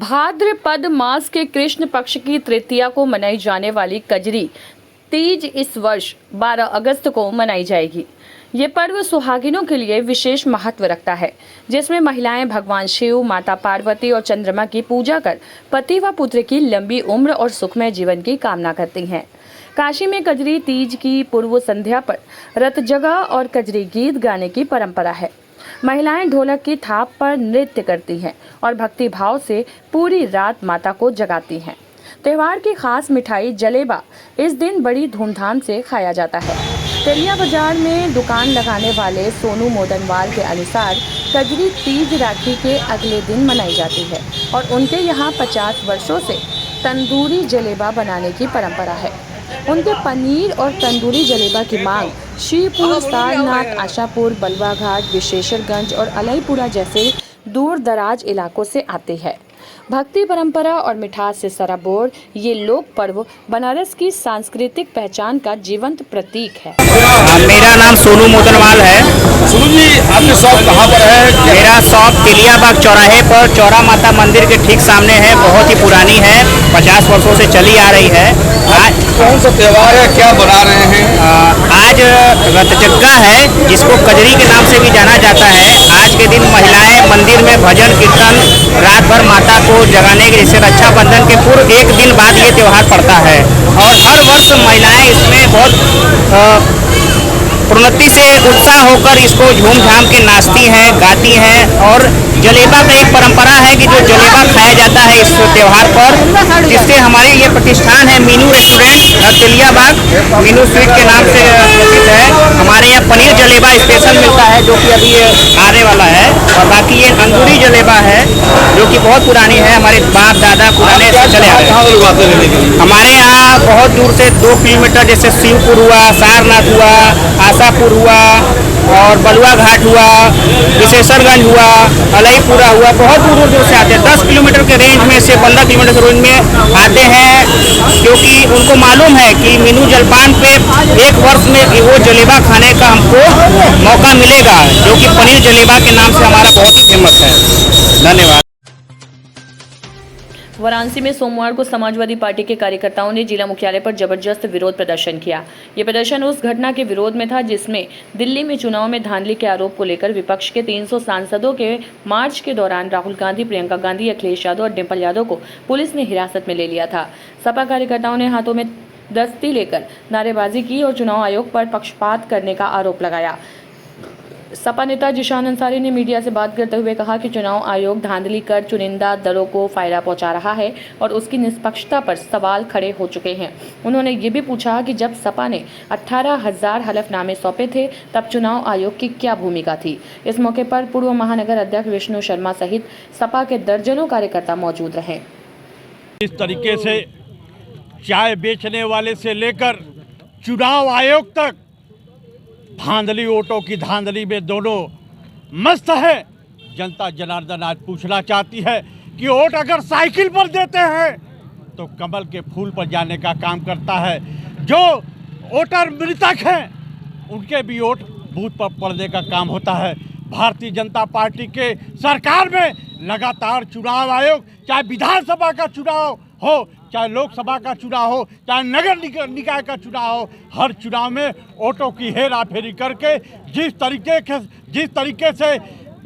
भाद्रपद मास के कृष्ण पक्ष की तृतीया को मनाई जाने वाली कजरी तीज इस वर्ष 12 अगस्त को मनाई जाएगी। ये पर्व सुहागिनों के लिए विशेष महत्व रखता है, जिसमें महिलाएं भगवान शिव, माता पार्वती और चंद्रमा की पूजा कर पति व पुत्र की लंबी उम्र और सुखमय जीवन की कामना करती हैं। काशी में कजरी तीज की पूर्व संध्या पर रत जगह और कजरी गीत गाने की परंपरा है। महिलाएं ढोलक की थाप पर नृत्य करती हैं और भक्ति भाव से पूरी रात माता को जगाती हैं। त्योहार की खास मिठाई जलेबा इस दिन बड़ी धूमधाम से खाया जाता है। तेलिया बाजार में दुकान लगाने वाले सोनू मोदनवाल के अनुसार कजरी तीज राखी के अगले दिन मनाई जाती है और उनके यहाँ 50 वर्षों से तंदूरी जलेबा बनाने की परंपरा है। उनके पनीर और तंदूरी जलेबा की मांग शिवपुर, सारनाथ, आशापुर, बलवा घाट, विशेषरगंज और अलईपुरा जैसे दूर दराज इलाकों से आती है। भक्ति परंपरा और मिठास से सराबोर ये लोक पर्व बनारस की सांस्कृतिक पहचान का जीवंत प्रतीक है। मेरा नाम सोनू मोदनवाल है। सोनू जी, आपकी शॉप कहाँ पर है? मेरा शॉप तेलिया बाग चौराहे पर चौरा माता मंदिर के ठीक सामने है। बहुत ही पुरानी है, 50 वर्षों से चली आ रही है। आज कौन सा त्योहार है, क्या बना रहे हैं? आज रतजग्गा है, जिसको कजरी के नाम से भी जाना जाता है। आज के दिन महिलाएं मंदिर में भजन कीर्तन रात भर माता को जगाने के जैसे रक्षाबंधन के पूर्व एक दिन बाद ये त्योहार पड़ता है और हर वर्ष महिलाएं इसमें बहुत प्रोन्नति से उत्साह होकर इसको झूम-झाम के नाचती हैं, गाती हैं। और जलेबा का एक परंपरा है कि जो जलेबा खाया जाता है इस त्योहार पर, जिससे हमारे ये प्रतिष्ठान है मीनू रेस्टोरेंट तेलिया बाग, मीनू स्वीट के नाम से प्रसिद्ध है। हमारे यहाँ पनीर जलेबा स्पेशल मिलता है, जो कि अभी आने वाला है। और बाकी ये अंगूरी जलेबा है, जो कि बहुत पुरानी है, हमारे बाप दादा पुराने से चले आ रहे हैं। हमारे यहाँ बहुत दूर से 2 किलोमीटर, जैसे शिवपुर हुआ, सारनाथ हुआ, आशापुर हुआ और बलुआ घाट हुआ, विशेषरगंज हुआ, अलईपुरा हुआ, बहुत दूर दूर से आते हैं। 10 किलोमीटर के रेंज में से 15 किलोमीटर के रेंज में आते हैं, क्योंकि उनको मालूम है कि मीनू जलपान पे एक वर्ष में वो जलेबा खाने का हमको मौका मिलेगा, जो कि पनीर जलेबा के नाम से हमारा बहुत ही फेमस है। धन्यवाद। वाराणसी में सोमवार को समाजवादी पार्टी के कार्यकर्ताओं ने जिला मुख्यालय पर जबरदस्त विरोध प्रदर्शन किया। ये प्रदर्शन उस घटना के विरोध में था जिसमें दिल्ली में चुनाव में धांधली के आरोप को लेकर विपक्ष के 300 सांसदों के मार्च के दौरान राहुल गांधी, प्रियंका गांधी, अखिलेश यादव और डिम्पल यादव को पुलिस ने हिरासत में ले लिया था। सपा कार्यकर्ताओं ने हाथों में दस्ती लेकर नारेबाजी की और चुनाव आयोग पर पक्षपात करने का आरोप लगाया। सपा नेता जिशान अंसारी ने मीडिया से बात करते हुए कहा कि चुनाव आयोग धांधली कर चुनिंदा दलों को फायदा पहुंचा रहा है और उसकी निष्पक्षता पर सवाल खड़े हो चुके हैं। उन्होंने ये भी पूछा कि जब सपा ने 18,000 हलफनामे सौंपे थे तब चुनाव आयोग की क्या भूमिका थी। इस मौके पर पूर्व महानगर अध्यक्ष विष्णु शर्मा सहित सपा के दर्जनों कार्यकर्ता मौजूद रहे। इस तरीके से चाय बेचने वाले से लेकर चुनाव आयोग तक धांधली, वोटों की धांधली में दोनों मस्त है। जनता जनार्दन आज पूछना चाहती है कि वोट अगर साइकिल पर देते हैं तो कमल के फूल पर जाने का काम करता है। जो वोटर मृतक हैं उनके भी वोट बूथ पर पड़ने का काम होता है। भारतीय जनता पार्टी के सरकार में लगातार चुनाव आयोग, चाहे विधानसभा का चुनाव हो, चाहे लोकसभा का चुनाव हो, चाहे नगर निकाय का चुनाव हो, हर चुनाव में वोटों की हेरा फेरी करके जिस तरीके से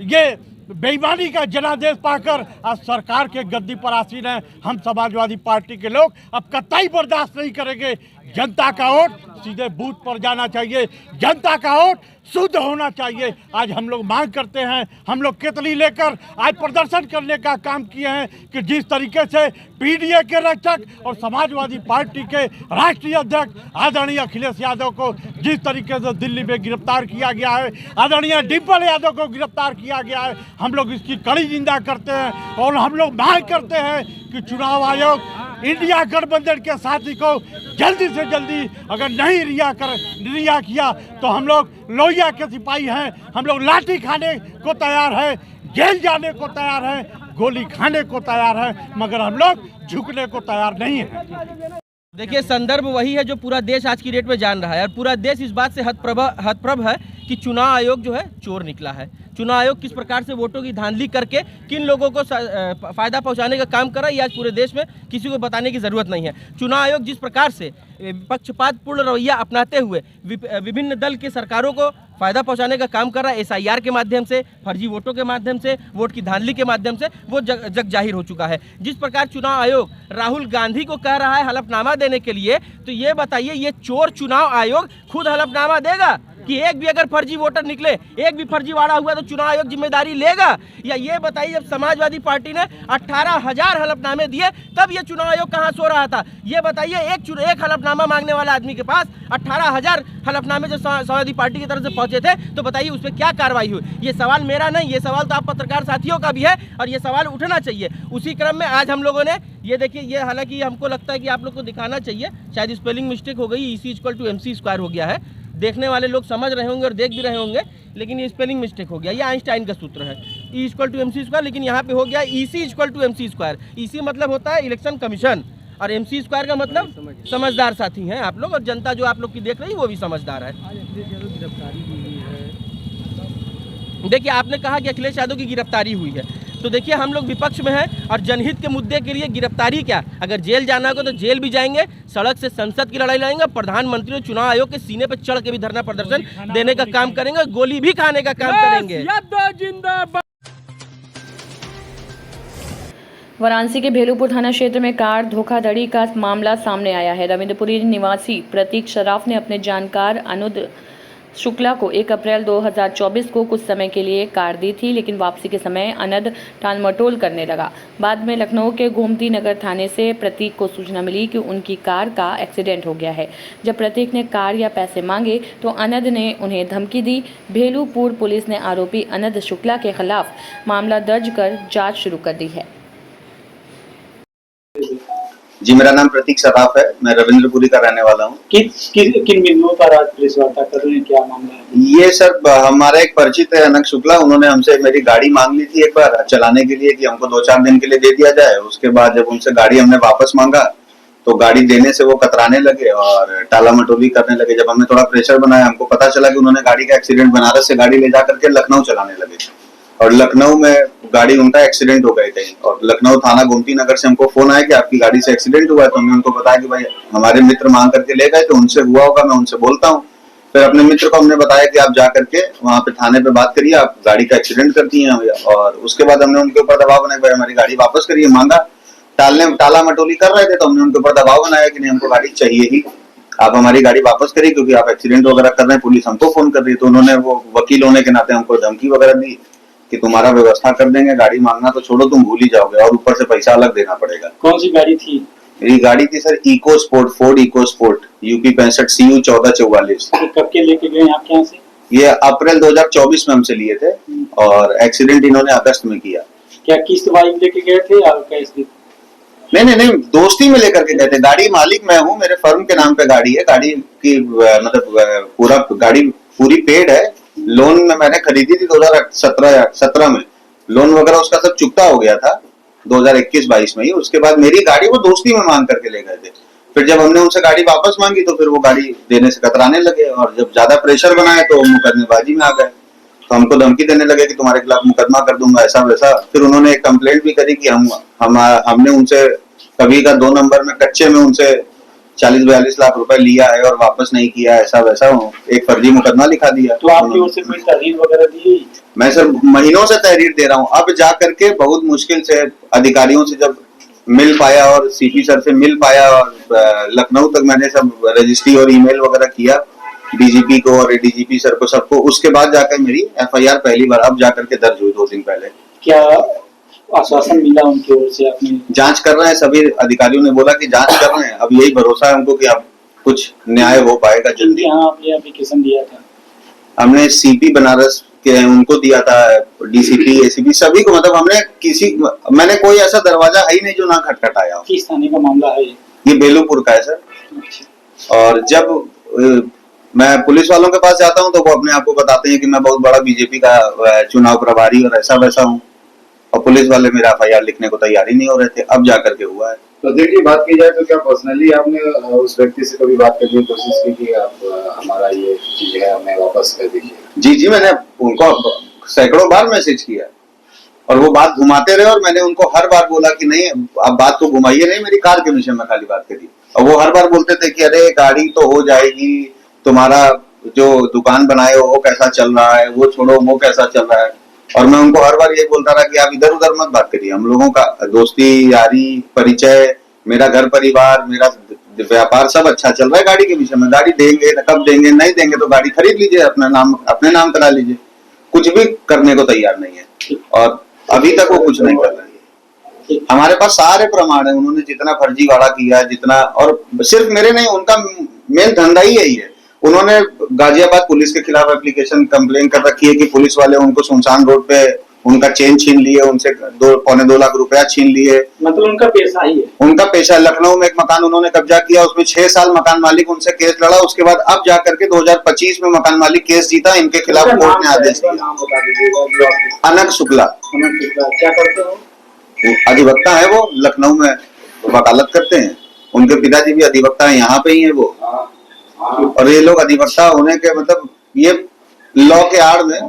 ये बेईमानी का जनादेश पाकर आज सरकार के गद्दी पर आसीन है, हम समाजवादी पार्टी के लोग अब कतई बर्दाश्त नहीं करेंगे। जनता का वोट सीधे बूथ पर जाना चाहिए, जनता का वोट शुद्ध होना चाहिए। आज हम लोग मांग करते हैं, हम लोग केतली लेकर आज प्रदर्शन करने का काम किए हैं कि जिस तरीके से पीडीए के रक्षक और समाजवादी पार्टी के राष्ट्रीय अध्यक्ष आदरणीय अखिलेश यादव को जिस तरीके से दिल्ली में गिरफ्तार किया गया है, आदरणीय डिम्पल यादव को गिरफ्तार किया गया है, हम लोग इसकी कड़ी निंदा करते हैं और हम लोग मांग करते हैं कि चुनाव आयोग इंडिया गठबंधन के साथी को जल्दी से जल्दी अगर नहीं रिहा किया तो हम लोग लोहिया के सिपाही हैं, हम लोग लाठी खाने को तैयार हैं, जेल जाने को तैयार हैं, गोली खाने को तैयार हैं, मगर हम लोग झुकने को तैयार नहीं हैं। देखिए, संदर्भ वही है जो पूरा देश आज की डेट में जान रहा है और पूरा देश इस बात से हतप्रभ है कि चुनाव आयोग जो है चोर निकला है। चुनाव आयोग किस प्रकार से वोटों की धांधली करके किन लोगों को फायदा पहुंचाने का काम कर रहा है, ये आज पूरे देश में किसी को बताने की जरूरत नहीं है। चुनाव आयोग जिस प्रकार से पक्षपातपूर्ण रवैया अपनाते हुए विभिन्न दल की सरकारों को फायदा पहुंचाने का काम कर रहा है, SIR के माध्यम से, फर्जी वोटों के माध्यम से, वोट की धांधली के माध्यम से, वो जग जाहिर हो चुका है। जिस प्रकार चुनाव आयोग राहुल गांधी को कह रहा है हलफनामा देने के लिए, तो ये बताइए ये चोर चुनाव आयोग खुद हलफनामा देगा कि एक भी अगर फर्जी वोटर निकले, एक भी फर्जीवाड़ा हुआ तो चुनाव आयोग जिम्मेदारी लेगा? या ये बताइए जब समाजवादी पार्टी ने 18,000 हलफनामे दिए तब ये चुनाव आयोग कहाँ सो रहा था? ये बताइए एक हलफनामा मांगने वाला आदमी के पास 18,000 हलफनामे जो समाजवादी पार्टी की तरफ से पहुंचे थे, तो बताइए उस पर क्या कार्रवाई हुई? ये सवाल मेरा नहीं, ये सवाल तो आप पत्रकार साथियों का भी है और ये सवाल उठना चाहिए। उसी क्रम में आज हम लोगों ने ये देखिए, ये हालांकि हमको लगता है कि आप लोग को दिखाना चाहिए, शायद स्पेलिंग मिस्टेक हो गई, EC = MC² हो गया है। देखने वाले लोग समझ रहे होंगे और देख भी रहे होंगे, लेकिन ये स्पेलिंग मिस्टेक हो गया। ये आइंस्टाइन का सूत्र है, E = MC², लेकिन यहाँ पे हो गया EC = MC²। EC मतलब होता है इलेक्शन कमीशन और MC² का मतलब समझदार साथी हैं आप लोग, और जनता जो आप लोग की देख रही है वो भी समझदार है। देखिए, आपने कहा कि अखिलेश यादव की गिरफ्तारी हुई है, तो देखिए हम लोग विपक्ष में हैं और जनहित के मुद्दे के लिए गिरफ्तारी क्या, अगर जेल जाना होगा तो जेल भी जाएंगे, सड़क से संसद की लड़ाई लड़ेंगे, प्रधानमंत्री और चुनाव आयोग के सीने पर चढ़ के भी धरना प्रदर्शन देने का काम करेंगे, गोली भी खाने का काम करेंगे। वाराणसी के भेलूपुर थाना क्षेत्र में कार धोखाधड़ी का मामला सामने आया है। रविंद्रपुरी निवासी प्रतीक शराफ ने अपने जानकार अनुज शुक्ला को 1 अप्रैल 2024 को कुछ समय के लिए कार दी थी, लेकिन वापसी के समय अनद टालमटोल करने लगा। बाद में लखनऊ के गोमती नगर थाने से प्रतीक को सूचना मिली कि उनकी कार का एक्सीडेंट हो गया है। जब प्रतीक ने कार या पैसे मांगे तो अनद ने उन्हें धमकी दी। भेलूपुर पुलिस ने आरोपी अनद शुक्ला के खिलाफ मामला दर्ज कर जाँच शुरू कर दी है। जी, मेरा नाम प्रतीक शराफ है, मैं रविंद्रपुरी का रहने वाला हूँ। किन बिंदुओं पर आज पुलिस वार्ता कर रहे हैं, क्या मामला है? ये सर हमारा एक परिचित है अनंत शुक्ला, उन्होंने हमसे मेरी गाड़ी मांग ली थी एक बार चलाने के लिए कि हमको 2-4 दिन के लिए दे दिया जाए। उसके बाद जब उनसे गाड़ी हमने वापस मांगा तो गाड़ी देने से वो कतराने लगे और टाला मटोली करने लगे। जब हमने थोड़ा प्रेशर बनाया, हमको पता चला कि उन्होंने गाड़ी का एक्सीडेंट बनारस से गाड़ी ले जा करके लखनऊ चलाने लगे और लखनऊ में गाड़ी उनका एक्सीडेंट हो गई कहीं, और लखनऊ थाना गोमती नगर से हमको फोन आया कि आपकी गाड़ी से एक्सीडेंट हुआ है। तो हमने उनको बताया कि भाई हमारे मित्र मांग करके ले गए, तो उनसे हुआ होगा, मैं उनसे बोलता हूँ। फिर अपने मित्र को हमने बताया कि आप जा करके वहाँ पे थाने पे बात करिए, आप गाड़ी का एक्सीडेंट करती हैं। और उसके बाद हमने उनके ऊपर दबाव बनाया, भाई हमारी गाड़ी वापस करिए। मांगा, टाला मटोली कर रहे थे, तो हमने उनके ऊपर दबाव बनाया कि नहीं, हमको गाड़ी चाहिए ही, आप हमारी गाड़ी वापस करिए क्योंकि आप एक्सीडेंट वगैरह कर रहे हैं, पुलिस हमको फोन कर रही है। तो उन्होंने वो वकील होने के नाते हमको धमकी वगैरह दी कि तुम्हारा व्यवस्था कर देंगे, गाड़ी मांगना तो छोड़ो, तुम भूल ही जाओगे और ऊपर से पैसा अलग देना पड़ेगा। कौन सी गाड़ी थी? मेरी गाड़ी थी sir Eco Sport, Ford Eco Sport, UP 65 CU 1444। कब के लेके गए आपके यहाँ से? ये अप्रैल 2024 में हमसे लिए थे और एक्सीडेंट इन्होंने अगस्त में किया। क्या किस्त वाइज लेके गए थे या कैसे? नहीं, दोस्ती में लेकर के गए थे। गाड़ी मालिक मैं हूँ, मेरे फर्म के नाम पे गाड़ी है, गाड़ी की मतलब पूरा गाड़ी पूरी पेड है। लोन में मैंने खरीदी थी 2017 में, लोन वगैरह उसका सब चुकता हो गया था 2021-22 में ही। उसके बाद मेरी गाड़ी वो दोस्ती में मांग करके ले गए थे। फिर जब हमने उनसे गाड़ी वापस मांगी तो फिर वो गाड़ी देने से कतराने लगे और जब ज्यादा प्रेशर बनाए तो मुकदमेबाजी में आ गए। तो हमको धमकी देने लगे कि तुम्हारे खिलाफ मुकदमा कर दूंगा, ऐसा वैसा। फिर उन्होंने एक कंप्लेंट भी करी कि हमने उनसे कभी का 2 नंबर में कच्चे में उनसे 40-42 लाख रुपए लिया है और वापस नहीं किया, ऐसा वैसा। एक फर्जी मुकदमा लिखा दिया। तो आपकी ओर से कोई तहरीर वगैरह दी? मैं सर महीनों से तहरीर दे रहा हूँ, अब जा करके बहुत मुश्किल से अधिकारियों से जब मिल पाया और CP सर से मिल पाया और लखनऊ तक मैंने सब रजिस्ट्री और ईमेल वगैरह किया DGP को और ADGP सर को, सबको। उसके बाद जाकर मेरी FIR पहली बार अब जाकर के दर्ज हुई 2 दिन पहले। क्या आश्वासन मिला उनकी ओर से? आपने जांच कर रहे हैं, सभी अधिकारियों ने बोला कि जांच कर रहे हैं। अब यही भरोसा है हमको कि अब कुछ न्याय हो पाएगा जल्दी। यहाँ आपने एप्लीकेशन दिया था? हमने CP बनारस के उनको दिया था, DCP ACP सभी को, मतलब मैंने कोई ऐसा दरवाजा है ही नहीं जो ना खटखटाया हो। किस थाने का मामला है ये बेलूपुर का है सर। और जब मैं पुलिस वालों के पास जाता हूँ तो वो अपने आप को बताते हैं कि मैं बहुत बड़ा BJP का चुनाव प्रभारी और ऐसा वैसा हूँ, और पुलिस वाले मेरा FIR लिखने को तैयार ही नहीं हो रहे थे। अब जाकर के हुआ है। तो देखिए, बात की जाए तो क्या पर्सनली आपने उस व्यक्ति से कभी बात करने की कोशिश की कि आप हमारा ये चीज है हमें वापस कर दीजिए? जी, मैंने उनको सैकड़ों बार मैसेज किया और वो बात घुमाते रहे और मैंने उनको हर बार बोला कि नहीं आप बात तो घुमाइए नहीं, मेरी कार के विषय में खाली बात करिए। और वो हर बार बोलते थे कि अरे गाड़ी तो हो जाएगी, तुम्हारा जो दुकान बनाए हो वो कैसा चल रहा है, वो छोड़ो वो कैसा चल रहा है। और मैं उनको हर बार ये बोलता रहा कि आप इधर उधर मत बात करिए, हम लोगों का दोस्ती यारी परिचय, मेरा घर परिवार, मेरा व्यापार सब अच्छा चल रहा है। गाड़ी के विषय में गाड़ी देंगे कब देंगे, नहीं देंगे तो गाड़ी खरीद लीजिए, अपने नाम करा लीजिए, कुछ भी करने को तैयार नहीं है। और अभी तक वो कुछ नहीं कर रहे हैं। हमारे पास सारे प्रमाण है, उन्होंने जितना फर्जीवाड़ा किया जितना, और सिर्फ मेरे नहीं, उनका मेन धंधा ही यही है। उन्होंने गाजियाबाद पुलिस के खिलाफ एप्लीकेशन कंप्लेन कर रखी है कि पुलिस वाले उनको सुनसान रोड पे उनका चेन छीन लिए, उनसे 2.25 लाख रुपया छीन लिए। मतलब उनका पैसा ही है। उनका पैसा। लखनऊ में एक मकान उन्होंने कब्जा किया, उसमें 6 साल मकान मालिक उनसे केस लड़ा, उसके बाद अब जाकर के 2025 में मकान मालिक केस जीता, इनके खिलाफ कोर्ट ने आदेश दिया। नाम बता दीजिएगा। अनक शुक्ला। क्या करते हो? अधिवक्ता है वो, लखनऊ में वकालत करते हैं। उनके पिताजी भी अधिवक्ता है, यहाँ पे ही है वो। और ये लोग अधिवक्ता होने के मतलब ये लॉ के आड़ में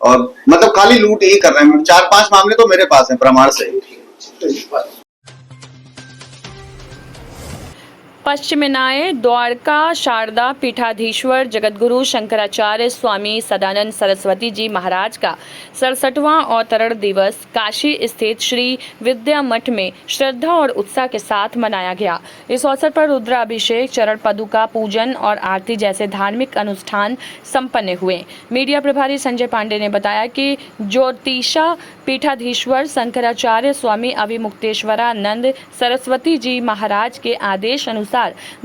और मतलब खाली लूट ही कर रहे हैं। 4-5 मामले तो मेरे पास हैं प्रमाण से। पश्चिमनाय द्वारका शारदा पीठाधीश्वर जगतगुरु शंकराचार्य स्वामी सदानंद सरस्वती जी महाराज का 67वां अवतरण दिवस काशी स्थित श्री विद्या मठ में श्रद्धा और उत्साह के साथ मनाया गया। इस अवसर पर रुद्राभिषेक, चरण पदुका पूजन और आरती जैसे धार्मिक अनुष्ठान संपन्न हुए। मीडिया प्रभारी संजय पांडे ने बताया कि ज्योतिषा पीठाधीश्वर शंकराचार्य स्वामी अभिमुक्तेश्वरानंद सरस्वती जी महाराज के आदेश अनुसार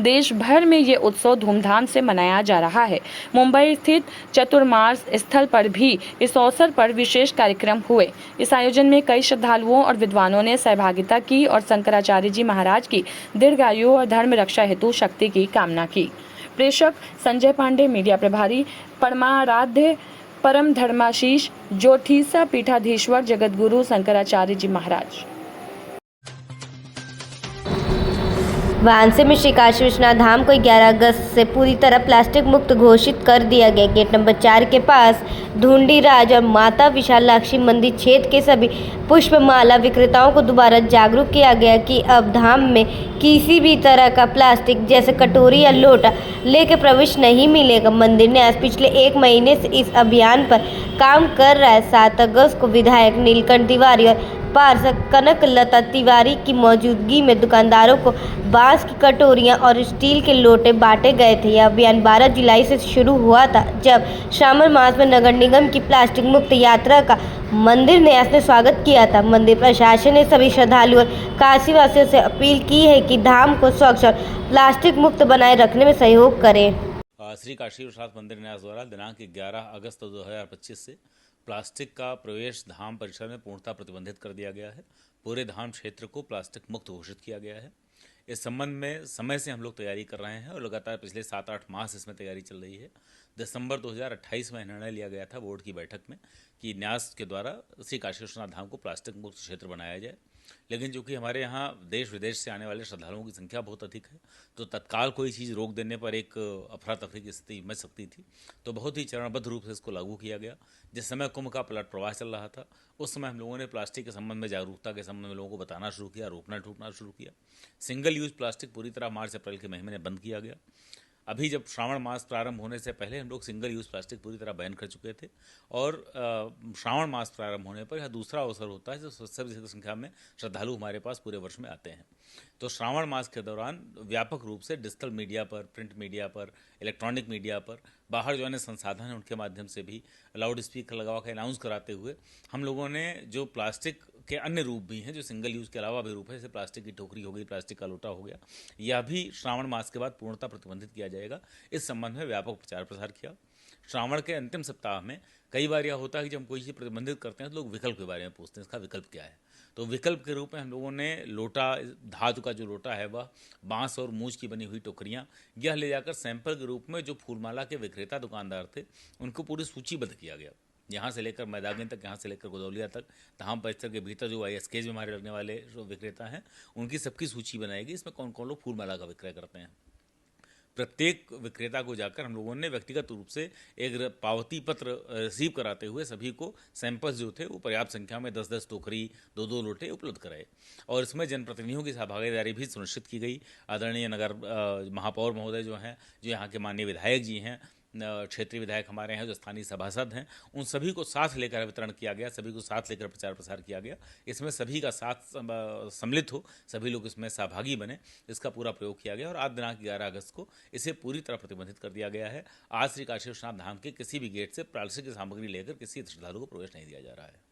देश भर में ये उत्सव धूमधाम से मनाया जा रहा है। मुंबई स्थित चतुर्मास स्थल पर भी इस अवसर पर विशेष कार्यक्रम हुए। इस आयोजन में कई श्रद्धालुओं और विद्वानों ने सहभागिता की और शंकराचार्य जी महाराज की दीर्घायु और धर्म रक्षा हेतु शक्ति की कामना की। प्रेषक संजय पांडे, मीडिया प्रभारी परमाराध्य परम धर्माशीष ज्योतिषा पीठाधीश्वर जगतगुरु शंकराचार्य जी महाराज। वाराणसी में श्री काशी विश्वनाथ धाम को 11 अगस्त से पूरी तरह प्लास्टिक मुक्त घोषित कर दिया गया। गेट नंबर 4 के पास ढूंढीराज और माता विशालाक्षी मंदिर क्षेत्र के सभी पुष्पमाला विक्रेताओं को दोबारा जागरूक किया गया कि अब धाम में किसी भी तरह का प्लास्टिक जैसे कटोरी या लोटा लेकर प्रवेश नहीं मिलेगा। मंदिर ने आज पिछले 1 महीने से इस अभियान पर काम कर रहा है। 7 अगस्त को विधायक नीलकंठ तिवारी और पार्षद कनक लता तिवारी की मौजूदगी में दुकानदारों को बांस की कटोरियां और स्टील के लोटे बांटे गए थे। यह अभियान 12 जुलाई से शुरू हुआ था, जब श्रावण मास में नगर निगम की प्लास्टिक मुक्त यात्रा का मंदिर न्यास ने स्वागत किया था। मंदिर प्रशासन ने सभी श्रद्धालुओं और काशीवासियों से अपील की है कि धाम को स्वच्छ और प्लास्टिक मुक्त बनाए रखने में सहयोग करें। श्री काशी विश्वनाथ मंदिर न्यास द्वारा दिनांक 11 अगस्त 2025 से प्लास्टिक का प्रवेश धाम परिसर में पूर्णतः प्रतिबंधित कर दिया गया है। पूरे धाम क्षेत्र को प्लास्टिक मुक्त घोषित किया गया है। इस संबंध में समय से हम लोग तैयारी कर रहे हैं और लगातार पिछले 7-8 माह से इसमें तैयारी चल रही है। दिसंबर 2028 में निर्णय लिया गया था बोर्ड की बैठक में कि न्यास के द्वारा श्री काशी विश्वनाथ धाम को प्लास्टिक मुक्त क्षेत्र बनाया जाए। लेकिन चूँकि हमारे यहाँ देश विदेश से आने वाले श्रद्धालुओं की संख्या बहुत अधिक है, तो तत्काल कोई चीज़ रोक देने पर एक अफरा तफरी की स्थिति मच सकती थी। तो बहुत ही चरणबद्ध रूप से इसको लागू किया गया। जिस समय कुंभ का पलट प्रवाह चल रहा था, उस समय हम लोगों ने प्लास्टिक के संबंध में जागरूकता के संबंध में लोगों को बताना शुरू किया, रोकना टूटना शुरू किया। सिंगल यूज प्लास्टिक पूरी तरह मार्च अप्रैल के महीने में बंद किया गया। अभी जब श्रावण मास प्रारंभ होने से पहले हम लोग सिंगल यूज़ प्लास्टिक पूरी तरह बैन कर चुके थे और श्रावण मास प्रारंभ होने पर यह दूसरा अवसर होता है जो सबसे अधिक संख्या में श्रद्धालु हमारे पास पूरे वर्ष में आते हैं। तो श्रावण मास के दौरान व्यापक रूप से डिजिटल मीडिया पर, प्रिंट मीडिया पर, इलेक्ट्रॉनिक मीडिया पर, बाहर जो अन्य संसाधन हैं उनके माध्यम से भी लाउड स्पीकर लगा कर अनाउंस कराते हुए हम लोगों ने जो प्लास्टिक के अन्य रूप भी हैं, जो सिंगल यूज़ के अलावा भी रूप है, जैसे प्लास्टिक की टोकरी हो गई, प्लास्टिक का लोटा हो गया, यह भी श्रावण मास के बाद पूर्णतः प्रतिबंधित किया जाएगा। इस संबंध में व्यापक प्रचार प्रसार किया। श्रावण के अंतिम सप्ताह में कई बार यह होता है कि जब हम कोई चीज़ प्रतिबंधित करते हैं तो लोग विकल्प के बारे में पूछते हैं, इसका विकल्प क्या है। तो विकल्प के रूप में हम लोगों ने लोटा, धातु का जो लोटा है वह, बांस और मूंज की बनी हुई टोकरियाँ, यह ले जाकर सैंपल के रूप में जो फूलमाला के विक्रेता दुकानदार थे उनको पूरी सूचीबद्ध किया गया। यहाँ से लेकर मैदागंज तक, यहाँ से लेकर गोदौलिया तक, धाम परिसर के भीतर जो ISKs में हमारे लगने वाले जो विक्रेता हैं उनकी सबकी सूची बनाएगी। इसमें कौन कौन लोग फूलमाला का विक्रय करते हैं। प्रत्येक विक्रेता को जाकर हम लोगों ने व्यक्तिगत रूप से एक पावती पत्र रिसीव कराते हुए सभी को सैंपल्स जो थे वो पर्याप्त संख्या में 10-10 टोकरी 2-2 लोटे उपलब्ध कराए और इसमें जनप्रतिनिधियों की भागीदारी भी सुनिश्चित की गई। आदरणीय नगर महापौर महोदय जो हैं, जो यहाँ के माननीय विधायक जी हैं, क्षेत्रीय विधायक हमारे हैं, जो स्थानीय सभासद हैं, उन सभी को साथ लेकर वितरण किया गया, सभी को साथ लेकर प्रचार प्रसार किया गया। इसमें सभी का साथ सम्मिलित हो, सभी लोग इसमें सहभागी बने, इसका पूरा प्रयोग किया गया और आज दिनांक 11 अगस्त को इसे पूरी तरह प्रतिबंधित कर दिया गया है। आज श्री काशी विश्वनाथ धाम के किसी भी गेट से प्लास्टिक की सामग्री लेकर किसी श्रद्धालु को प्रवेश नहीं दिया जा रहा है।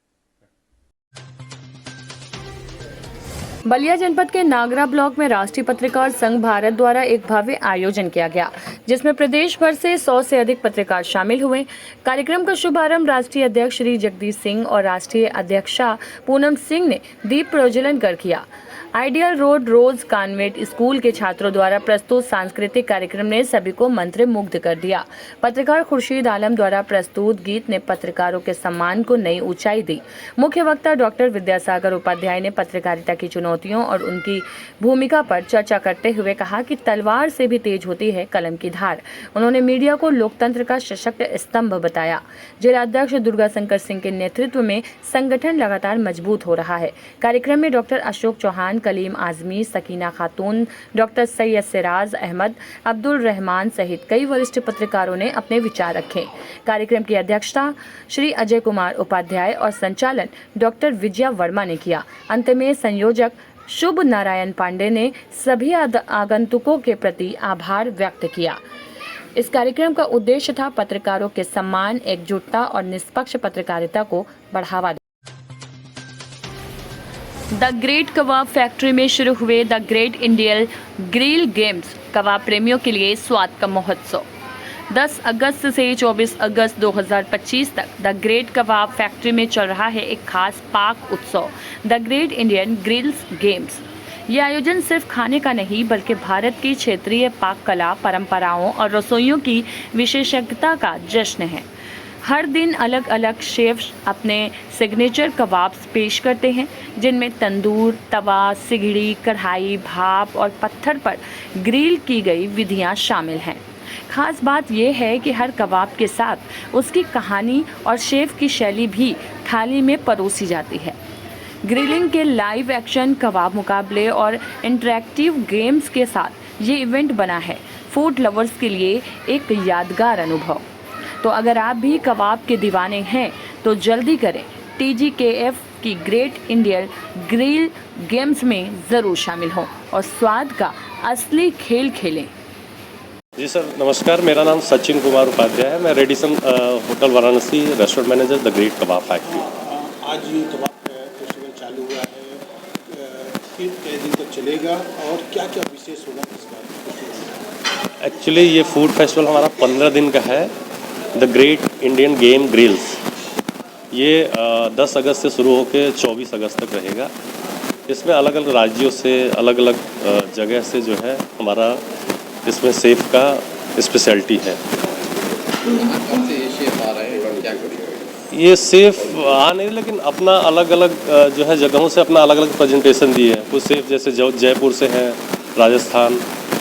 बलिया जनपद के नागरा ब्लॉक में राष्ट्रीय पत्रकार संघ भारत द्वारा एक भव्य आयोजन किया गया, जिसमें प्रदेश भर से 100 से अधिक पत्रकार शामिल हुए। कार्यक्रम का शुभारंभ राष्ट्रीय अध्यक्ष श्री जगदीश सिंह और राष्ट्रीय अध्यक्षा पूनम सिंह ने दीप प्रज्वलन कर किया। आइडियल रोड रोज कॉन्वेंट स्कूल के छात्रों द्वारा प्रस्तुत सांस्कृतिक कार्यक्रम ने सभी को मंत्रमुग्ध कर दिया। पत्रकार खुर्शीद आलम द्वारा प्रस्तुत गीत ने पत्रकारों के सम्मान को नई ऊंचाई दी। मुख्य वक्ता डॉक्टर विद्यासागर उपाध्याय ने पत्रकारिता की चुनौतियों और उनकी भूमिका पर चर्चा करते हुए कहा कि तलवार से भी तेज होती है कलम की धार। उन्होंने मीडिया को लोकतंत्र का सशक्त स्तंभ बताया। जिलाध्यक्ष दुर्गा शंकर सिंह के नेतृत्व में संगठन लगातार मजबूत हो रहा है। कार्यक्रम में डॉक्टर अशोक चौहान, कलीम आजमी, सकीना खातून, डॉक्टर सैयद सिराज अहमद, अब्दुल रहमान सहित कई वरिष्ठ पत्रकारों ने अपने विचार रखे। कार्यक्रम की अध्यक्षता श्री अजय कुमार उपाध्याय और संचालन डॉक्टर विजया वर्मा ने किया। अंत में संयोजक शुभ नारायण पांडे ने सभी आगंतुकों के प्रति आभार व्यक्त किया। इस कार्यक्रम का उद्देश्य था पत्रकारों के सम्मान, एकजुटता और निष्पक्ष पत्रकारिता को बढ़ावा देना। द ग्रेट कबाब फैक्ट्री में शुरू हुए the great Indian grill games कबाब प्रेमियों के लिए स्वाद का महोत्सव। 10 अगस्त से 24 अगस्त 2025 तक द ग्रेट कबाब फैक्ट्री में चल रहा है एक खास पाक उत्सव, the great Indian grills games. ये आयोजन सिर्फ खाने का नहीं बल्कि भारत की क्षेत्रीय पाक कला, परंपराओं और रसोइयों की विशेषज्ञता का जश्न है। हर दिन अलग अलग शेफ्स अपने सिग्नेचर कबाब्स पेश करते हैं, जिनमें तंदूर, तवा, सिगड़ी, कढ़ाई, भाप और पत्थर पर ग्रिल की गई विधियां शामिल हैं। खास बात यह है कि हर कबाब के साथ उसकी कहानी और शेफ की शैली भी थाली में परोसी जाती है। ग्रिलिंग के लाइव एक्शन कबाब मुकाबले और इंटरैक्टिव गेम्स के साथ ये इवेंट बना है फूड लवर्स के लिए एक यादगार अनुभव। तो अगर आप भी कबाब के दीवाने हैं तो जल्दी करें, TGKF की ग्रेट इंडियन ग्रिल गेम्स में ज़रूर शामिल हों और स्वाद का असली खेल खेलें। जी सर, नमस्कार। मेरा नाम सचिन कुमार उपाध्याय है। मैं Radisson hotel Varanasi restaurant manager the great kebab factory. आज ये कबाब फेस्टिवल चालू हुआ है, फिर कई दिन तक चलेगा और क्या क्या विशेष होगा इसका? एक्चुअली ये फूड फेस्टिवल हमारा 15 दिन का है। The great Indian game grills ये 10 अगस्त से शुरू होकर 24 अगस्त तक रहेगा। इसमें अलग अलग राज्यों से, अलग अलग जगह से जो है हमारा इसमें सेफ का स्पेशलिटी है। ये सेफ आ नहीं, लेकिन अपना अलग अलग जो है जगहों से अपना अलग अलग प्रेजेंटेशन दिए हैं। कुछ सेफ जैसे जयपुर से हैं, राजस्थान,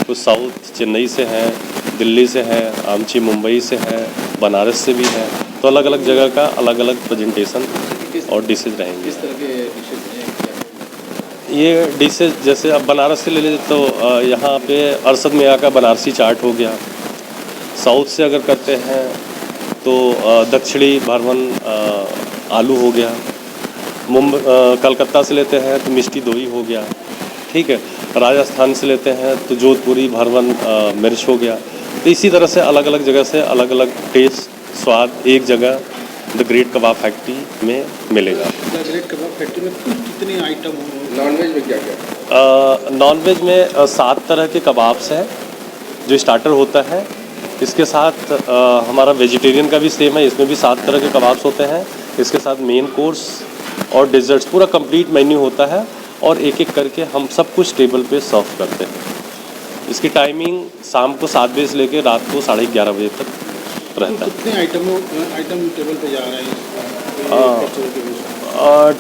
कुछ साउथ चेन्नई से हैं, दिल्ली से हैं, आमची मुंबई से हैं, बनारस से भी हैं। तो अलग अलग जगह का अलग अलग प्रेजेंटेशन और डिशेज रहेंगे। किस तरह के डिशेज हैं? ये डिशेज जैसे अब बनारस से ले लें तो यहाँ पे अरशद मियाँ का बनारसी चाट हो गया। साउथ से अगर करते हैं तो दक्षिणी भरवन आलू हो गया। कलकत्ता से लेते हैं तो मिष्टी दोई हो गया। ठीक है, राजस्थान से लेते हैं तो जोधपुरी भरवन मिर्च हो गया। तो इसी तरह से अलग अलग जगह से अलग अलग टेस्ट स्वाद एक जगह द ग्रेट कबाब फैक्ट्री में मिलेगा। द ग्रेट कबाब फैक्ट्री में कुल कितने आइटम होंगे? नॉनवेज में क्या क्या? नॉनवेज में 7 तरह के कबाब्स हैं जो स्टार्टर होता है। इसके साथ हमारा वेजिटेरियन का भी सेम है, इसमें भी 7 तरह के कबाब्स होते हैं। इसके साथ मेन कोर्स और डिज़र्ट्स पूरा कंप्लीट मेन्यू होता है और एक एक करके हम सब कुछ टेबल पे सर्व करते हैं। इसकी टाइमिंग शाम को 7 बजे से लेकर रात को 11:30 बजे तक रहता है। कितने आइटम टेबल पे जा रहे हैं?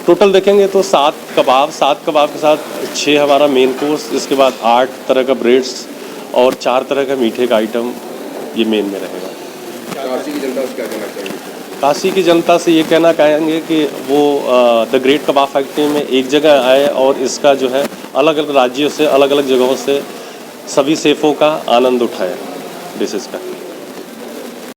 टोटल देखेंगे तो 7 कबाब के साथ 6 हमारा मेन कोर्स, इसके बाद 8 तरह का ब्रेड्स और 4 तरह का मीठे का आइटम ये मेन में रहेगा। काशी की जनता से क्या कहना चाहिए? काशी की जनता से ये कहना चाहेंगे कि वो द ग्रेट कबाब फैक्ट्री में एक जगह आए और इसका जो है अलग अलग राज्यों से अलग अलग जगहों से सभी सेफ़ों का आनंद उठाए डिशेज़ का।